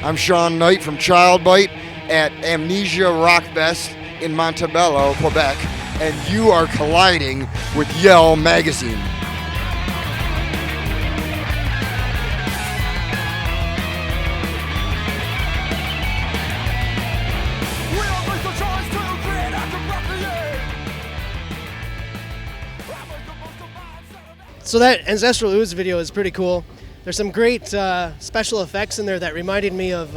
I'm Shawn Knight from Childbite at Amnesia Rockfest in Montebello, Quebec, and you are colliding with Yell Magazine. So that Ancestral Ooze video is pretty cool. There's some great special effects in there that reminded me of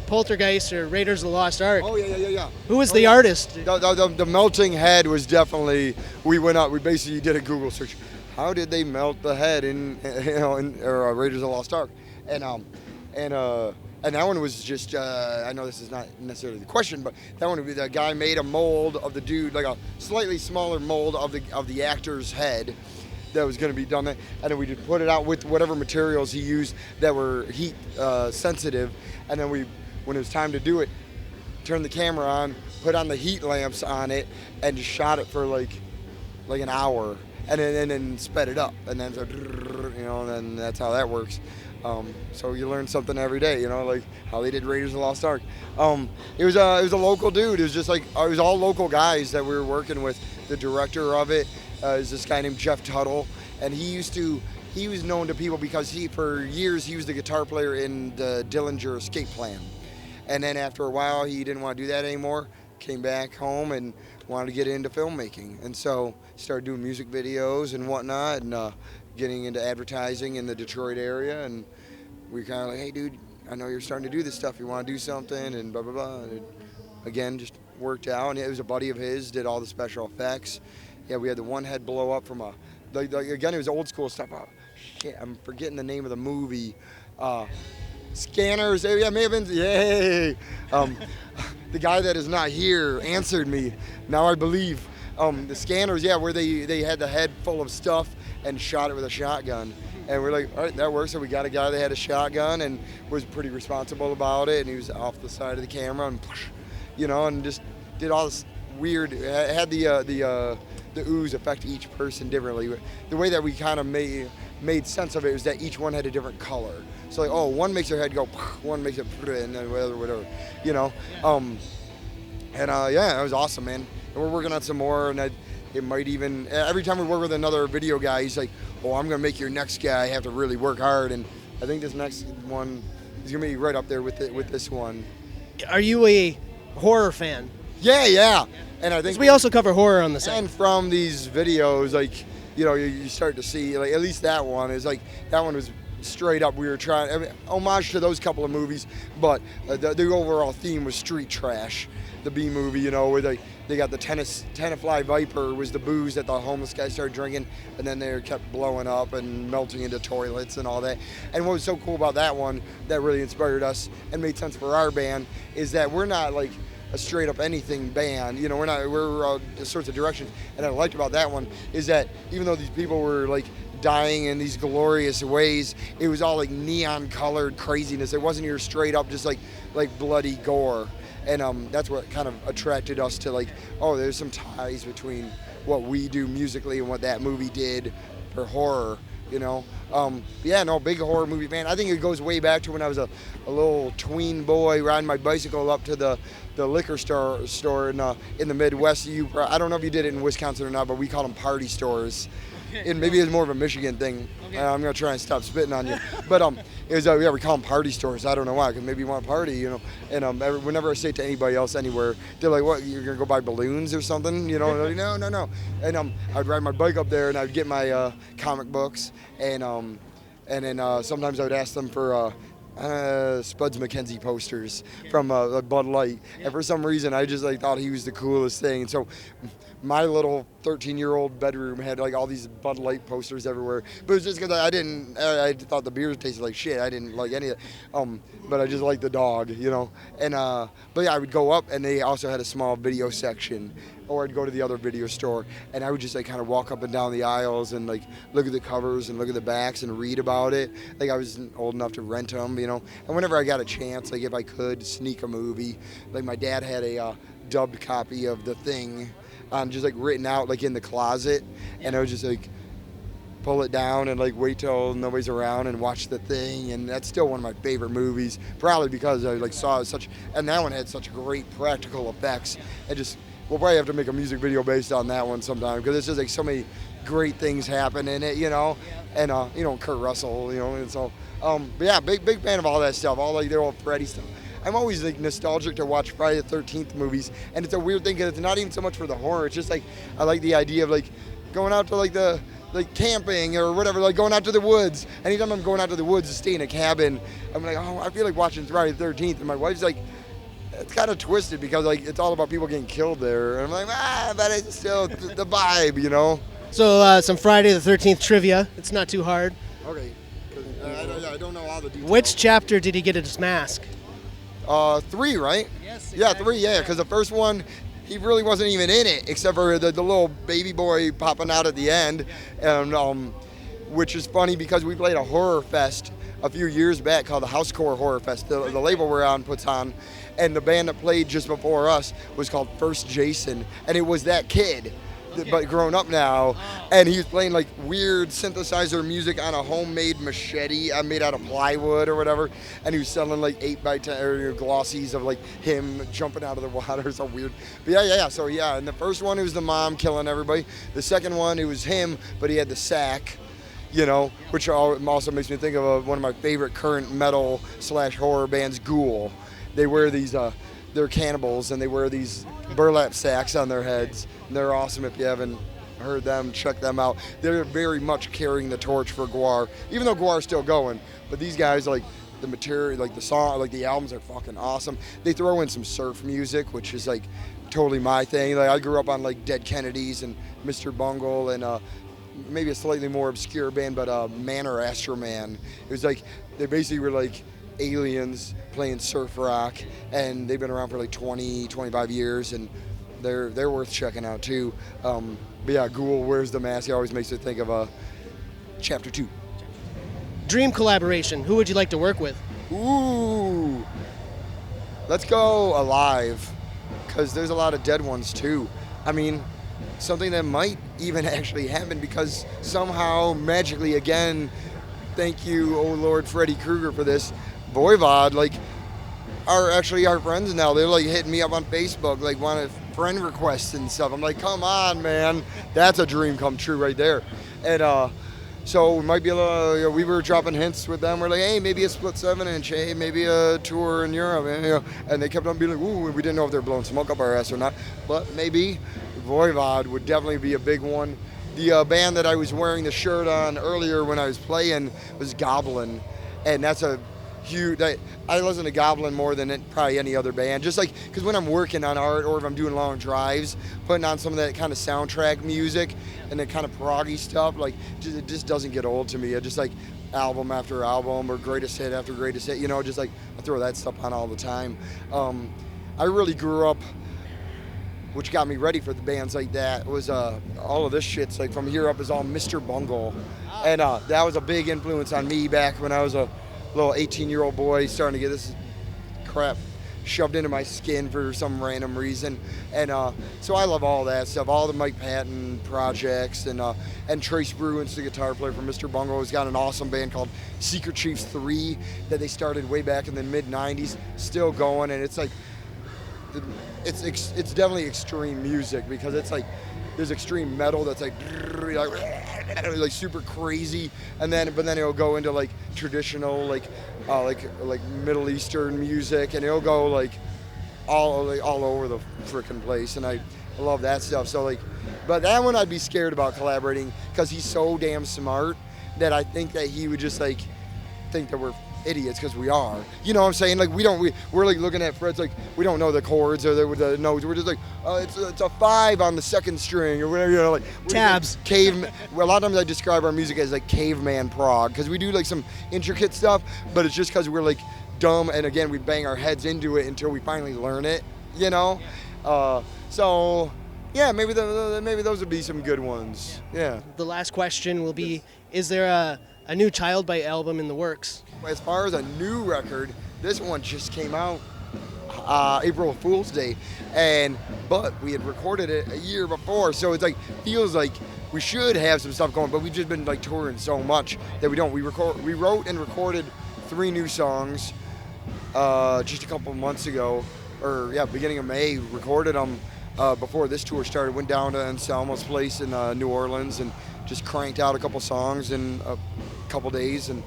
Poltergeist or Raiders of the Lost Ark. Oh, yeah. Who was the artist? The melting head was definitely, we basically did a Google search. How did they melt the head in Raiders of the Lost Ark? And that one was just, I know this is not necessarily the question, but that one would be the guy made a mold of the dude, like a slightly smaller mold of the actor's head that was going to be done, and then we just put it out with whatever materials he used that were heat sensitive, and then when it was time to do it, turned the camera on, put on the heat lamps on it, and just shot it for like an hour, and then sped it up, and then and then that's how that works. So you learn something every day, like how they did Raiders of the Lost Ark. It was a local dude. It was just like it was all local guys that we were working with. The director of it is this guy named Jeff Tuttle, and he was known to people because for years he was the guitar player in the Dillinger Escape Plan, and then after a while he didn't want to do that anymore. Came back home and wanted to get into filmmaking, and so started doing music videos and whatnot, and getting into advertising in the Detroit area. And we kind of like, hey dude, I know you're starting to do this stuff, you want to do something, and blah blah blah. And it, again, just worked out, and it was a buddy of his, did all the special effects. Yeah, we had the one head blow up from again, it was old school stuff. Oh, shit, I'm forgetting the name of the movie. Scanners, yeah, may have been, yay. The guy that is not here answered me, now I believe. The Scanners, yeah, where they had the head full of stuff and shot it with a shotgun. And we're like, all right, that works. So we got a guy that had a shotgun and was pretty responsible about it, and he was off the side of the camera and, and just did all this weird, had the ooze affect each person differently. The way that we kind of made sense of it was that each one had a different color. So like, oh, one makes their head go, one makes it, and then whatever. Yeah, it was awesome, man. And we're working on some more, and it might even, every time we work with another video guy, he's like, oh, I'm going to make your next guy have to really work hard. And I think this next one is going to be right up there with this one. Are you a horror fan? Yeah. And I think we also cover horror on the site. And from these videos, like, you start to see, like, at least that one is like, that one was straight up, we were trying, homage to those couple of movies, but the overall theme was street trash. The B movie, where they got the Tenafly Viper was the booze that the homeless guys started drinking, and then they kept blowing up and melting into toilets and all that. And what was so cool about that one that really inspired us and made sense for our band is that we're not like a straight up anything band, we're sorts of directions. And what I liked about that one is that even though these people were like dying in these glorious ways, it was all like neon colored craziness. It wasn't your straight up just like bloody gore. And that's what kind of attracted us to like, oh, there's some ties between what we do musically and what that movie did for horror, big horror movie fan. I think it goes way back to when I was a little tween boy riding my bicycle up to the liquor store in the Midwest. I don't know if you did it in Wisconsin or not, but we call them party stores. And maybe it's more of a Michigan thing. Okay. I'm gonna try and stop spitting on you, but it was we call them party stores. I don't know why, because maybe you want to party, And whenever I say it to anybody else anywhere, they're like, "What? You're gonna go buy balloons or something?" Like, no. And I'd ride my bike up there, and I'd get my comic books, and then sometimes I would ask them for Spuds McKenzie posters from Bud Light, and for some reason I just thought he was the coolest thing. And so my little 13-year-old bedroom had like all these Bud Light posters everywhere, but it was just because I thought the beer tasted like shit. I didn't like any of it, but I just liked the dog, and but yeah, I would go up, and they also had a small video section, or I'd go to the other video store, and I would just kind of walk up and down the aisles and look at the covers and look at the backs and read about it. Like I was old enough to rent them, and whenever I got a chance, if I could sneak a movie, like my dad had a dubbed copy of The Thing, just written out in the closet, and I was just pull it down and like wait till nobody's around and watch The Thing, and that's still one of my favorite movies, probably because I like saw such, and that one had such great practical effects. And just, we'll probably have to make a music video based on that one sometime, because it's just like so many great things happen in it, you know, and you know, Kurt Russell, you know, and so but yeah, big fan of all that stuff, all like their old Freddy stuff. I'm always like nostalgic to watch Friday the 13th movies, and it's a weird thing because it's not even so much for the horror. It's just like I like the idea of like going out to like camping or whatever, like going out to the woods. Anytime I'm going out to the woods to stay in a cabin, I'm like, oh, I feel like watching Friday the 13th, and my wife's like, it's kind of twisted because like it's all about people getting killed there, and I'm like, but it's still the vibe, you know. So some Friday the 13th trivia. It's not too hard. Okay. I don't know all the details. Which chapter did he get his mask? 3, right? Yes. Yeah, 3. Yeah, because the first one, he really wasn't even in it, except for the little baby boy popping out at the end, and which is funny because we played a horror fest a few years back called the Housecore Horror Fest. The label we're on puts on, and the band that played just before us was called First Jason, and it was that kid. But grown up now, and he was playing like weird synthesizer music on a homemade machete made out of plywood or whatever, and he was selling like 8x10 or glossies of like him jumping out of the water, so weird. But yeah. So yeah, and the first one it was the mom killing everybody. The second one it was him, but he had the sack, you know, which also makes me think of one of my favorite current metal / horror bands, Ghoul. They wear these. They're cannibals, and they wear these burlap sacks on their heads. And they're awesome. If you haven't heard them, check them out. They're very much carrying the torch for Gwar, even though Gwar's still going. But these guys, like the material, like the song, like the albums are fucking awesome. They throw in some surf music, which is like totally my thing. Like I grew up on like Dead Kennedys and Mr. Bungle and maybe a slightly more obscure band, but Man or Astro Man. It was like they basically were like aliens playing surf rock, and they've been around for like 25 years, and they're worth checking out too. But yeah, Ghoul Wears the Mask. He always makes me think of Chapter 2. Dream collaboration. Who would you like to work with? Ooh, let's go Alive, because there's a lot of dead ones too. I mean, something that might even actually happen, because somehow magically again, thank you, oh Lord, Freddy Krueger, for this. Voivod, like, are actually our friends now. They're like hitting me up on Facebook, like wanting friend requests and stuff. I'm like, come on, man, that's a dream come true right there. And so we might be able to, you know, we were dropping hints with them. We're like, hey, maybe a split 7-inch, hey, maybe a tour in Europe, and, you know, and they kept on being like, ooh, we didn't know if they're blowing smoke up our ass or not, but maybe Voivod would definitely be a big one. The band that I was wearing the shirt on earlier when I was playing was Goblin, and that's a huge. I listen to Goblin more than probably any other band, just like because when I'm working on art or if I'm doing long drives, putting on some of that kind of soundtrack music and that kind of proggy stuff, like it just doesn't get old to me. It just like album after album or greatest hit after greatest hit, you know, just like I throw that stuff on all the time. I really grew up, which got me ready for the bands like that, was all of this shit's like from here up is all Mr. Bungle, and that was a big influence on me back when I was a little 18-year-old boy starting to get this crap shoved into my skin for some random reason, and so I love all that stuff, all the Mike Patton projects, and Trace Bruins, the guitar player for Mr. Bungle, has got an awesome band called Secret Chiefs 3 that they started way back in the mid-90s, still going, and it's like it's definitely extreme music, because it's like there's extreme metal that's like super crazy, and but then it'll go into like traditional like Middle Eastern music, and it'll go like all over the frickin' place, and I love that stuff. So like, but that one I'd be scared about collaborating, because he's so damn smart that I think that he would just like think that we're idiots, because we are. You know what I'm saying? Like we're like looking at Fred's like we don't know the chords or the notes. We're just like it's a 5 on the second string or whatever. You know, like tabs. Like a lot of times I describe our music as like caveman prog, because we do like some intricate stuff, but it's just because we're like dumb, and again we bang our heads into it until we finally learn it. You know, so yeah, maybe those would be some good ones. Yeah. The last question will be: is there a new Child Bite album in the works? As far as a new record, this one just came out April Fool's Day, but we had recorded it a year before, so it's like feels like we should have some stuff going, but we've just been like touring so much that we don't. We wrote and recorded 3 new songs just a couple of months ago, or yeah, beginning of May. Recorded them before this tour started. Went down to Anselmo's place in New Orleans and just cranked out a couple songs in a couple days. And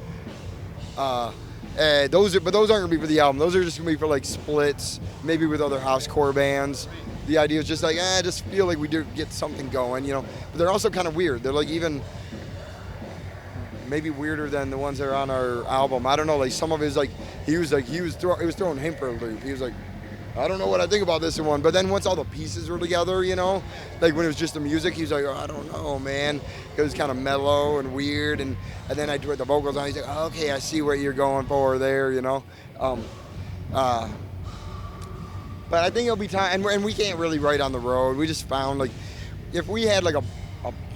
those aren't gonna be for the album. Those are just gonna be for like splits, maybe with other housecore bands. The idea is just like, I just feel like we do get something going, you know. But they're also kind of weird. They're like even maybe weirder than the ones that are on our album. I don't know. Like some of his like he was throwing him for a loop. He was like, I don't know what I think about this one. But then once all the pieces were together, you know, like when it was just the music, he was like, oh, I don't know, man. It was kind of mellow and weird. And then I put the vocals on. He's like, oh, okay, I see what you're going for there, you know. But I think it'll be time, and we can't really write on the road. We just found like, if we had like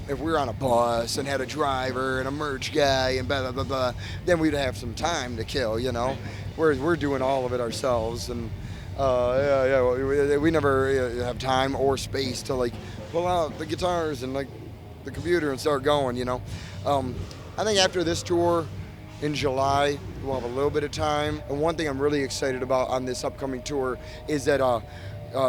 if we were on a bus and had a driver and a merch guy and blah blah blah blah, then we'd have some time to kill, you know. Whereas we're doing all of it ourselves, and we never have time or space to like pull out the guitars and like the computer and start going, you know. I think after this tour in July, we'll have a little bit of time. And one thing I'm really excited about on this upcoming tour is that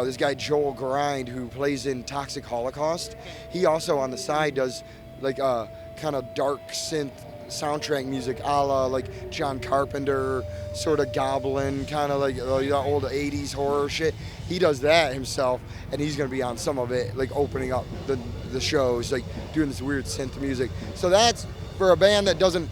this guy Joel Grind, who plays in Toxic Holocaust, he also on the side does like kind of dark synth soundtrack music, a la like John Carpenter, sort of Goblin, kind of like old 80s horror shit. He does that himself, and he's gonna be on some of it, like opening up the shows, like doing this weird synth music. So that's for a band that doesn't.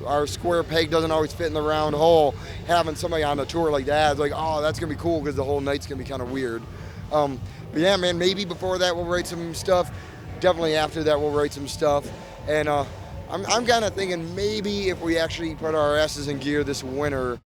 Our square peg doesn't always fit in the round hole. Having somebody on a tour like that is like, oh, that's gonna be cool because the whole night's gonna be kind of weird. But yeah, man, maybe before that we'll write some stuff. Definitely after that we'll write some stuff. And I'm kind of thinking maybe if we actually put our asses in gear this winter,